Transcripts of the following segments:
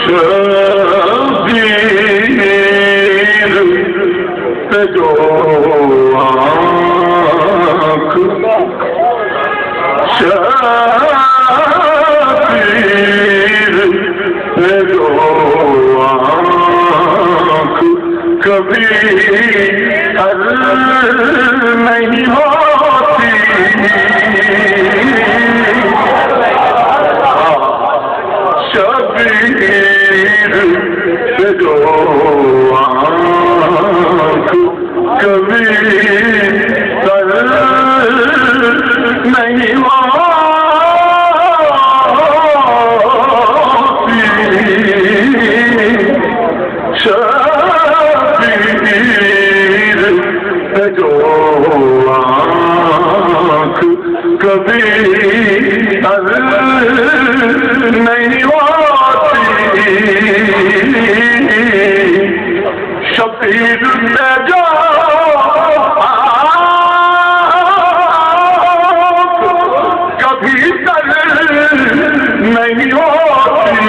شبیر پہ جو آنکھ شبیر پہ جو آنکھ کبھی حل نہیں ہوتی شبیر پہ جو آنکھ کبھی حل نہیں ہوتی شبیر پہ جو آنکھ کبھی حل نہیں ہوتی شبیر پہ جو آنکھ کبھی حل نہیں ہوتی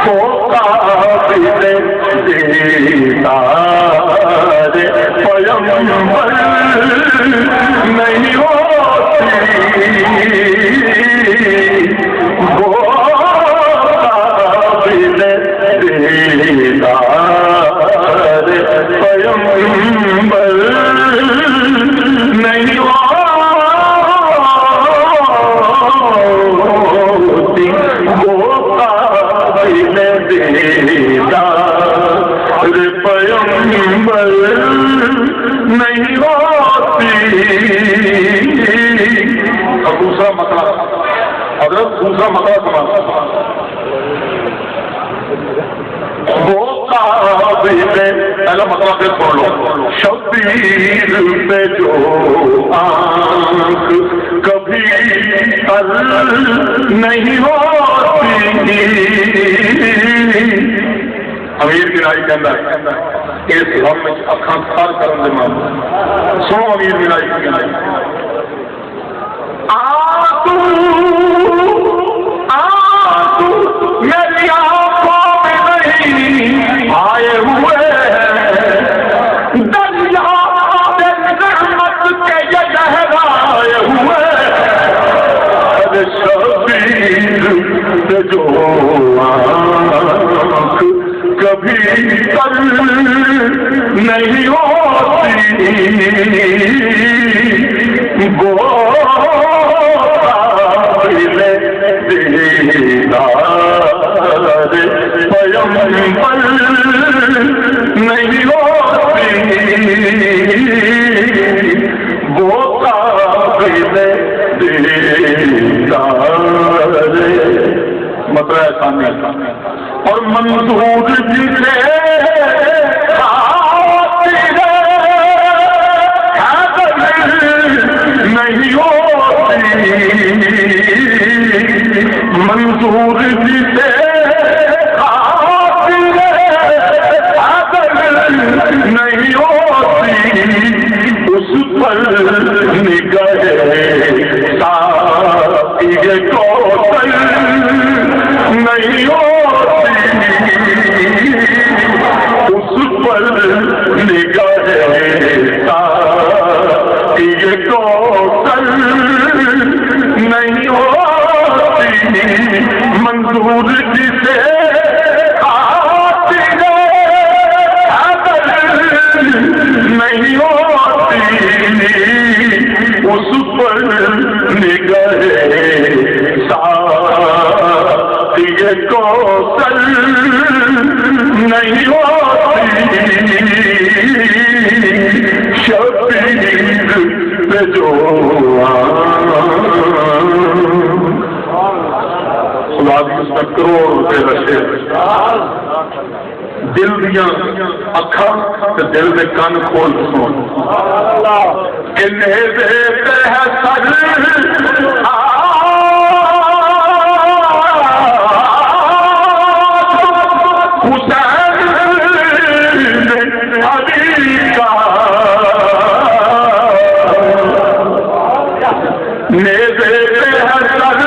وہ قابل دیدار پیغمبر نہیں ہوتی وہ قابل دیدار پیغمبر نہیں ہوتی وہ قابل دیدار پیغمبر نہیں ہوتی اور دوسرا مسئلہ حضرت دوسرا مسئلہ سمجھا وہ قابل پہلا مسئلہ پھر سن لو شبیر پہ جو آنکھ کبھی حل نہیں ہوتی امیر گرائی کہنا ہے اس غم میں اکھاں سار کرن دے ماں سنو امیر گرائی کہنا ہے آتو میری آنکھوں میں نہیں آئے ہوئے دریا رحمت کے یہ لہرائے ہوئے شبیر پہ جو آنکھ کبھی حل نہیں ہوتی وہ قابل دیدار پیغمبر نہیں ہوتی وہ قابل دیدار مطلب ایسا نہیں اور منظور جسے نہیں ہوتی منظور جسے نہیں ہوتی اس پر نگاہ ساقی کوثر نہیں ہوتی اس پر نگاہ ساقی کوثر نہیں ہوتی منظور جسے نہیں ہوتی اس پر نگاہ ساقی کوثر نہیں ہوتی شبیر پہ جو کروڑ روپے رشے دل دیاں اکھاں تے دل دے کان کھول سن انہیں دیتے ہیں سر حسین علی کا نیزے پہ ہے سر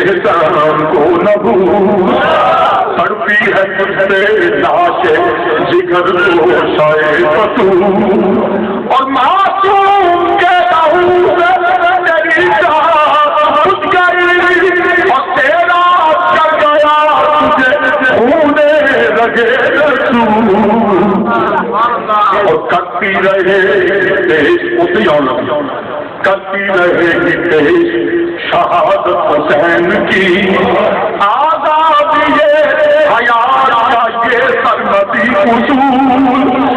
احسان کو نہ بھول، تڑپی ہے تجھ سے لاش جگر کو شائع بطول، اور معصوم کے لہو سے تیری جان بجھ گئی، اور تیرا کر گیا تجھے خونے لگے رسول، اور کرتی رہے پیش کرتی رہے گی پیش شہادت حسین کی، آزادی حیات کا یہ سرمدی اصول،